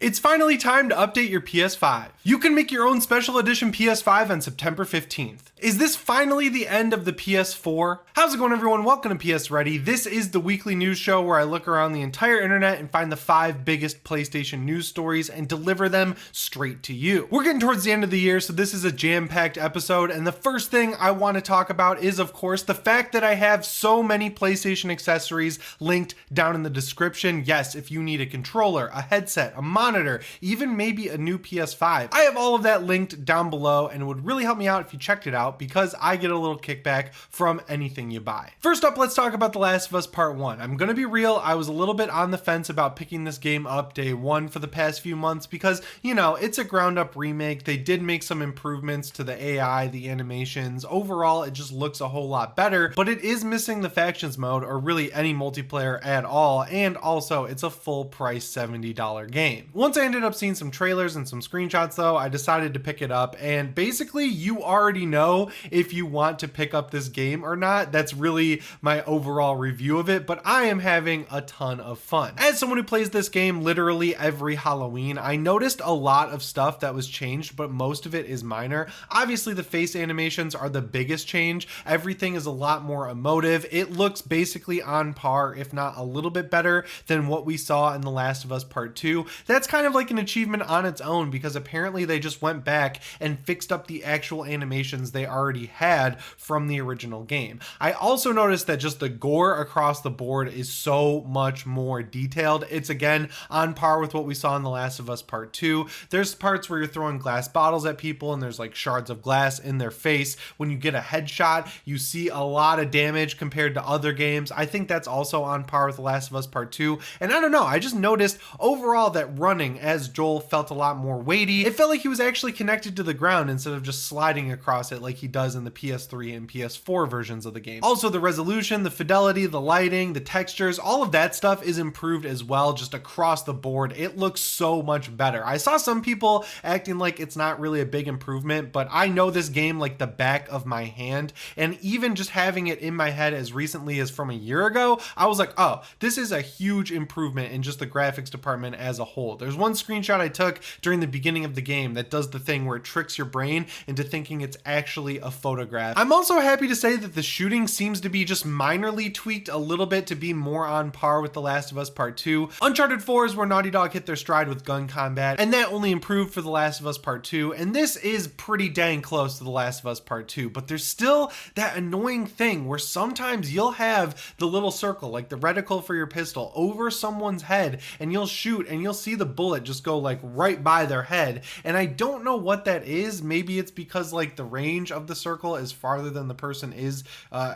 It's finally time to update your PS5. You can make your own special edition PS5 on September 15th. Is this finally the end of the PS4? How's it going, everyone? Welcome to PSReady. This is the weekly news show where I look around the entire internet and find the 5 biggest PlayStation news stories and deliver them straight to you. We're getting towards the end of the year, so this is a jam-packed episode, and the first thing I want to talk about is, of course, the fact that I have so many PlayStation accessories linked down in the description. Yes, if you need a controller, a headset, a monitor, even maybe a new PS5, I have all of that linked down below, and it would really help me out if you checked it out because I get a little kickback from anything you buy. First up, let's talk about The Last of Us Part 1. I'm gonna be real, I was a little bit on the fence about picking this game up day one for the past few months because, you know, it's a ground up remake. They did make some improvements to the AI, the animations. Overall, it just looks a whole lot better, but it is missing the factions mode or really any multiplayer at all, and also it's a full price $70 game. Once I ended up seeing some trailers and some screenshots though, I decided to pick it up, and basically you already know if you want to pick up this game or not. That's really my overall review of it, but I am having a ton of fun. As someone who plays this game literally every Halloween, I noticed a lot of stuff that was changed, but most of it is minor. Obviously the face animations are the biggest change. Everything is a lot more emotive. It looks basically on par, if not a little bit better than what we saw in The Last of Us Part 2. That's kind of like an achievement on its own because apparently they just went back and fixed up the actual animations they already had from the original game. I also noticed that just the gore across the board is so much more detailed. It's again on par with what we saw in The Last of Us Part 2. There's parts where you're throwing glass bottles at people and there's like shards of glass in their face. When you get a headshot, you see a lot of damage compared to other games. I think that's also on par with The Last of Us Part 2. And I don't know, I just noticed overall that running as Joel felt a lot more weighty. It felt like he was actually connected to the ground instead of just sliding across it like he does in the PS3 and PS4 versions of the game. Also, the resolution, the fidelity, the lighting, the textures, all of that stuff is improved as well, just across the board. It looks so much better. I saw some people acting like it's not really a big improvement, but I know this game like the back of my hand, and even just having it in my head as recently as from a year ago, I was like, oh, this is a huge improvement in just the graphics department as a whole. There's one screenshot I took during the beginning of the game that does the thing where it tricks your brain into thinking it's actually a photograph. I'm also happy to say that the shooting seems to be just minorly tweaked a little bit to be more on par with The Last of Us Part 2. Uncharted 4 is where Naughty Dog hit their stride with gun combat, and that only improved for The Last of Us Part 2, and this is pretty dang close to The Last of Us Part 2, but there's still that annoying thing where sometimes you'll have the little circle, like the reticle for your pistol, over someone's head, and you'll shoot and you'll see the bullet just go like right by their head, and I don't know what that is. Maybe it's because like the range of the circle is farther than the person is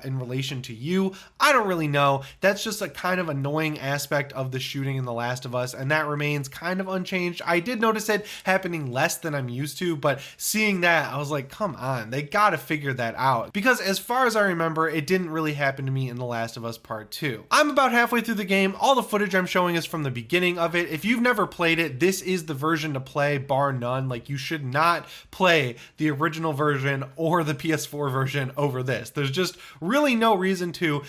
in relation to you. I don't really know. That's just a kind of annoying aspect of the shooting in The Last of Us, and that remains kind of unchanged. I did notice it happening less than I'm used to, but seeing that, I was like, come on, they gotta figure that out, because as far as I remember, it didn't really happen to me in The Last of Us Part 2. I'm about halfway through the game. All the footage I'm showing is from the beginning of it. If you've never played it, this is the version to play, bar none. Like, you should not play the original version or the PS4 version over this. There's just really no reason to,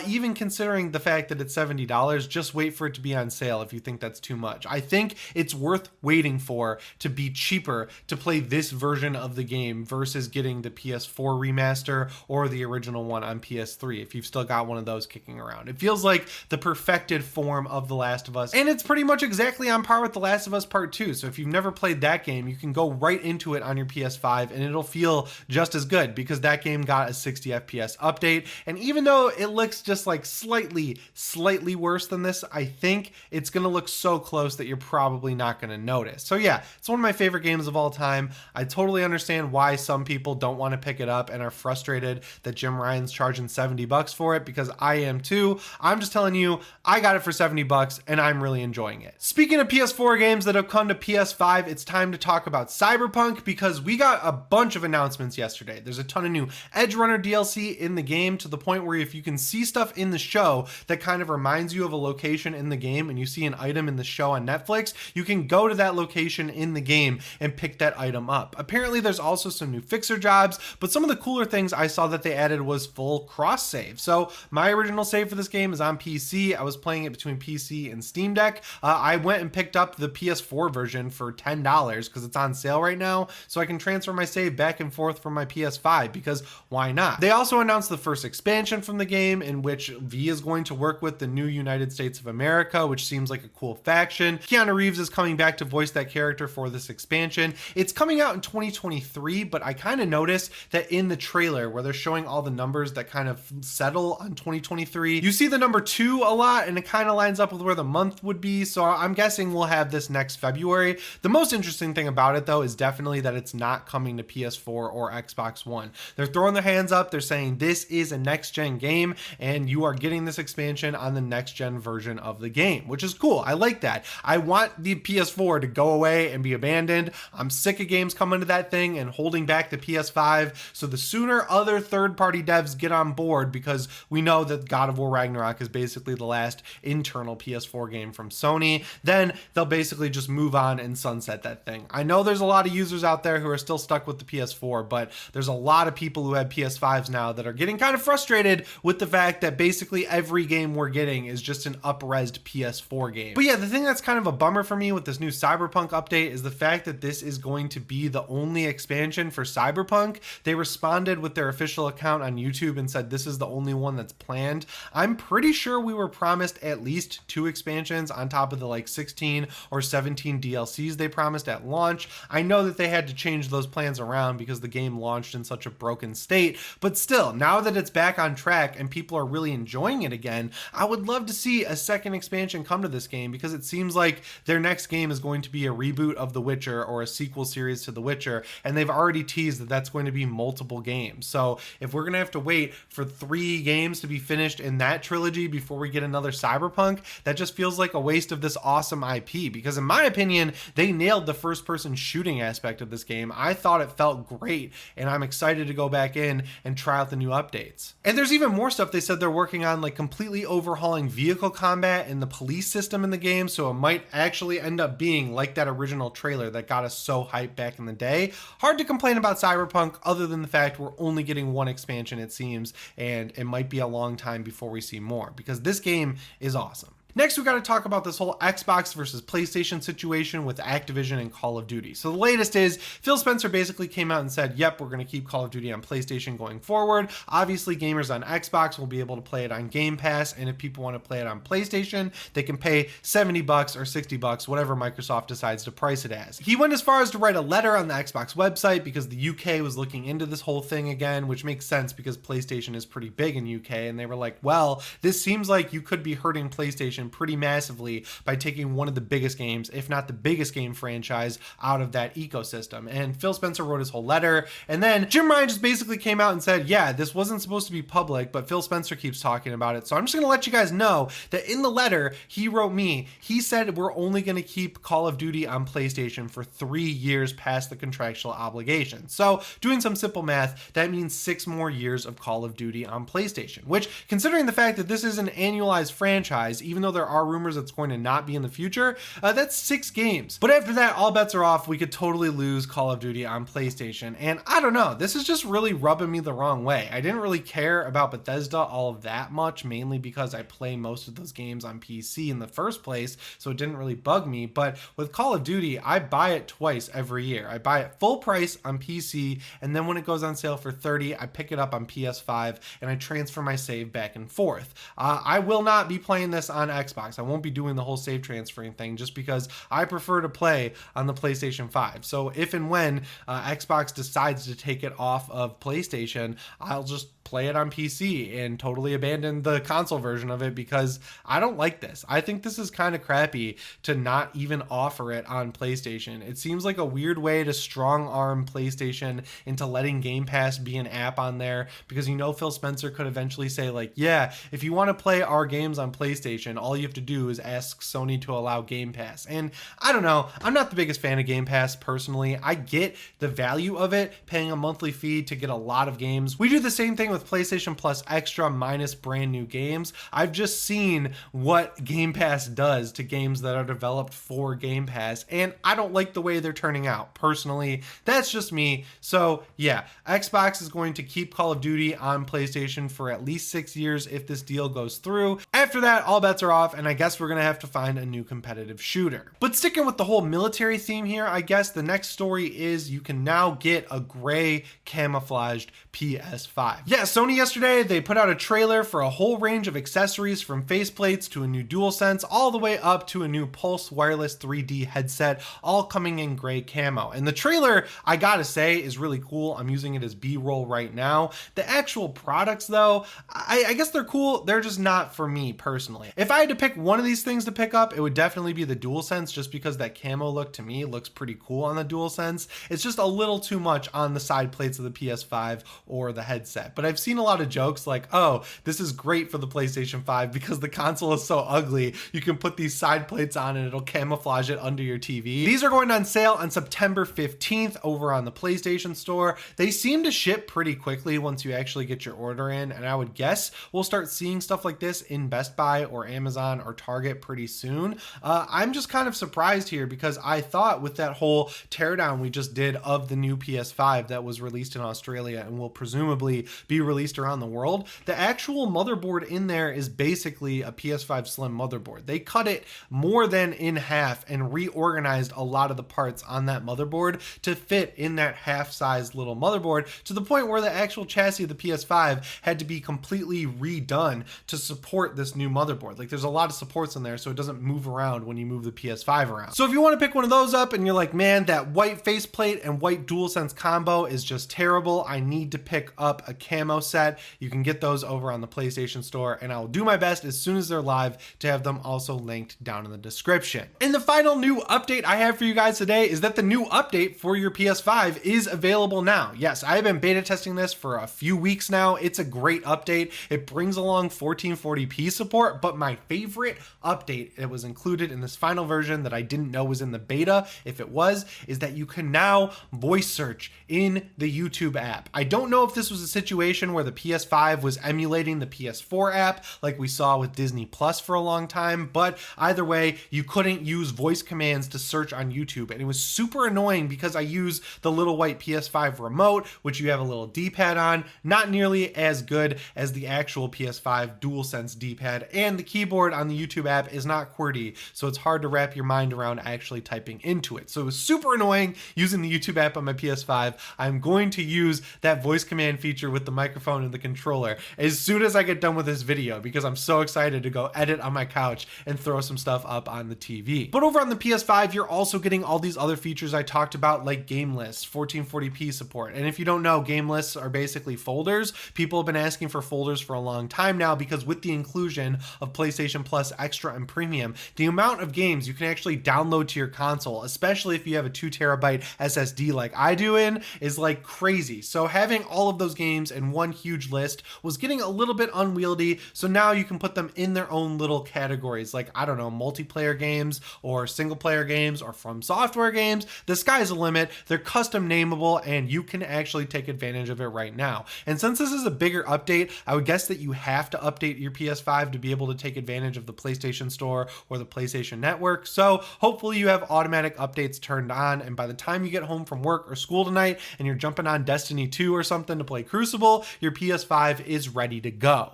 even considering the fact that it's $70, just wait for it to be on sale if you think that's too much. I think it's worth waiting for to be cheaper to play this version of the game versus getting the PS4 remaster or the original one on PS3 if you've still got one of those kicking around. It feels like the perfected form of The Last of Us, and it's pretty much exactly on par with The Last of Us Part 2. So if you've never played that game, you can go right into it on your PS5 and it'll feel just as good because that game got a 60 FPS update. And even though it looks just like slightly worse than this, I think it's gonna look so close that you're probably not gonna notice. So yeah, it's one of my favorite games of all time. I totally understand why some people don't want to pick it up and are frustrated that Jim Ryan's charging $70 for it, because I am too. I'm just telling you, I got it for $70 and I'm really enjoying it. Speaking of PS4 games that have come to PS5, it's time to talk about Cyberpunk because we got a bunch of announcements yesterday. There's a ton of new Edge Runner DLC in the game, to the point where if you can see stuff in the show that kind of reminds you of a location in the game and you see an item in the show on Netflix, you can go to that location in the game and pick that item up. Apparently there's also some new fixer jobs, but some of the cooler things I saw that they added was full cross save. So my original save for this game is on PC. I was playing it between PC and Steam Deck. I went and picked up up the PS4 version for $10 because it's on sale right now, so I can transfer my save back and forth from my PS5, because why not? They also announced the first expansion from the game, in which V is going to work with the new United States of America, which seems like a cool faction. Keanu Reeves is coming back to voice that character for this expansion. It's coming out in 2023, but I kind of noticed that in the trailer where they're showing all the numbers that kind of settle on 2023, you see the number 2 a lot, and it kind of lines up with where the month would be, so I'm guessing we'll have this next February. The most interesting thing about it, though, is definitely that it's not coming to PS4 or Xbox One. They're throwing their hands up. They're saying this is a next-gen game, and you are getting this expansion on the next-gen version of the game, which is cool. I like that. I want the PS4 to go away and be abandoned. I'm sick of games coming to that thing and holding back the PS5, so the sooner other third-party devs get on board, because we know that God of War Ragnarok is basically the last internal PS4 game from Sony, then they'll basically just move on and sunset that thing. I know there's a lot of users out there who are still stuck with the PS4, but there's a lot of people who have PS5s now that are getting kind of frustrated with the fact that basically every game we're getting is just an up-resed PS4 game. But yeah, the thing that's kind of a bummer for me with this new Cyberpunk update is the fact that this is going to be the only expansion for Cyberpunk. They responded with their official account on YouTube and said this is the only one that's planned. I'm pretty sure we were promised at least 2 expansions on top of the like 16 or 17 DLCs they promised at launch. I know that they had to change those plans around because the game launched in such a broken state, but still, now that it's back on track and people are really enjoying it again, I would love to see a second expansion come to this game, because it seems like their next game is going to be a reboot of The Witcher or a sequel series to The Witcher, and they've already teased that that's going to be multiple games. So if we're going to have to wait for 3 games to be finished in that trilogy before we get another Cyberpunk, that just feels like a waste of this awesome IP, because in my opinion, they nailed the first-person shooting aspect of this game. I thought it felt great, and I'm excited to go back in and try out the new updates. And there's even more stuff they said they're working on, like completely overhauling vehicle combat and the police system in the game, so it might actually end up being like that original trailer that got us so hyped back in the day. Hard to complain about Cyberpunk other than the fact we're only getting 1 expansion, it seems, and it might be a long time before we see more, because this game is awesome. Next, we got to talk about this whole Xbox versus PlayStation situation with Activision and Call of Duty. So the latest is Phil Spencer basically came out and said, yep, we're going to keep Call of Duty on PlayStation going forward. Obviously, gamers on Xbox will be able to play it on Game Pass, and if people want to play it on PlayStation, they can pay $70 or $60, whatever Microsoft decides to price it as. He went as far as to write a letter on the Xbox website because the UK was looking into this whole thing again, which makes sense because PlayStation is pretty big in UK, and they were like, well, this seems like you could be hurting PlayStation pretty massively by taking one of the biggest games, if not the biggest game franchise, out of that ecosystem. And Phil Spencer wrote his whole letter, and then Jim Ryan just basically came out and said, yeah, this wasn't supposed to be public, but Phil Spencer keeps talking about it, so I'm just going to let you guys know that in the letter he wrote me, he said we're only going to keep Call of Duty on PlayStation for 3 years past the contractual obligation. So doing some simple math, that means 6 more years of Call of Duty on PlayStation, which, considering the fact that this is an annualized franchise, even though there are rumors it's going to not be in the future, that's 6 games. But after that, all bets are off. We could totally lose Call of Duty on PlayStation, and I don't know, this is just really rubbing me the wrong way. I didn't really care about Bethesda all of that much, mainly because I play most of those games on PC in the first place, so it didn't really bug me. But with Call of Duty, I buy it twice every year. I buy it full price on PC, and then when it goes on sale for $30, I pick it up on PS5 and I transfer my save back and forth. I will not be playing this on Xbox. I won't be doing the whole save transferring thing just because I prefer to play on the PlayStation 5. So if and when Xbox decides to take it off of PlayStation, I'll just play it on PC and totally abandon the console version of it because I don't like this. I think this is kind of crappy to not even offer it on PlayStation. It seems like a weird way to strong arm PlayStation into letting Game Pass be an app on there, because you know Phil Spencer could eventually say like, yeah, if you want to play our games on PlayStation, all you have to do is ask Sony to allow Game Pass. And I don't know, I'm not the biggest fan of Game Pass personally. I get the value of it, paying a monthly fee to get a lot of games. We do the same thing with PlayStation Plus Extra minus brand new games. I've just seen what Game Pass does to games that are developed for Game Pass, and I don't like the way they're turning out. Personally, that's just me. So yeah, Xbox is going to keep Call of Duty on PlayStation for at least 6 years if this deal goes through. After that, all bets are off. off, and I guess we're gonna have to find a new competitive shooter. But sticking with the whole military theme here, I guess the next story is you can now get a gray camouflaged PS5. Yeah, Sony yesterday, they put out a trailer for a whole range of accessories from faceplates to a new DualSense, all the way up to a new Pulse wireless 3D headset, all coming in gray camo. And the trailer, I gotta say, is really cool. I'm using it as B-roll right now. The actual products though, I guess they're cool. They're just not for me personally. If I had to pick one of these things to pick up, it would definitely be the DualSense, just because that camo look to me looks pretty cool on the DualSense. It's just a little too much on the side plates of the PS5 or the headset. But I've seen a lot of jokes like, oh, this is great for the PlayStation 5 because the console is so ugly. You can put these side plates on and it'll camouflage it under your TV. These are going on sale on September 15th over on the PlayStation Store. They seem to ship pretty quickly once you actually get your order in, and I would guess we'll start seeing stuff like this in Best Buy or Amazon or Target pretty soon. I'm just kind of surprised here because I thought with that whole teardown we just did of the new PS5 that was released in Australia and will presumably be released around the world, the actual motherboard in there is basically a PS5 Slim motherboard. They cut it more than in half and reorganized a lot of the parts on that motherboard to fit in that half-sized little motherboard, to the point where the actual chassis of the PS5 had to be completely redone to support this new motherboard. Like, there's a lot of supports in there so it doesn't move around when you move the PS5 around. So if you want to pick one of those up and you're like, man, that white faceplate and white DualSense combo is just terrible, I need to pick up a camo set, you can get those over on the PlayStation Store, and I'll do my best as soon as they're live to have them also linked down in the description. And the final new update I have for you guys today is that the new update for your PS5 is available now. Yes, I've been beta testing this for a few weeks now. It's a great update. It brings along 1440p support, but my favorite update that was included in this final version that I didn't know was in the beta, if it was, is that you can now voice search in the YouTube app. I don't know if this was a situation where the PS5 was emulating the PS4 app like we saw with Disney Plus for a long time, but either way, you couldn't use voice commands to search on YouTube, and it was super annoying because I use the little white PS5 remote, which you have a little D-pad on, not nearly as good as the actual PS5 DualSense D-pad, and the keyboard on the YouTube app is not QWERTY, so it's hard to wrap your mind around actually typing into it. So it was super annoying using the YouTube app on my PS5. I'm going to use that voice command feature with the microphone and the controller as soon as I get done with this video, because I'm so excited to go edit on my couch and throw some stuff up on the TV. But over on the PS5, you're also getting all these other features I talked about, like game lists, 1440p support. And if you don't know, game lists are basically folders. People have been asking for folders for a long time now, because with the inclusion of PlayStation Plus Extra and Premium, the amount of games you can actually download to your console, especially if you have a 2TB SSD like I do in, is like crazy. So having all of those games in one huge list was getting a little bit unwieldy, so now you can put them in their own little categories, like, I don't know, multiplayer games or single player games or From Software games. The sky's the limit. They're custom nameable and you can actually take advantage of it right now. And since this is a bigger update, I would guess that you have to update your PS5 to be able to take advantage of the PlayStation Store or the PlayStation Network. So hopefully you have automatic updates turned on, and by the time you get home from work or school tonight and you're jumping on Destiny 2 or something to play Crucible, your PS5 is ready to go.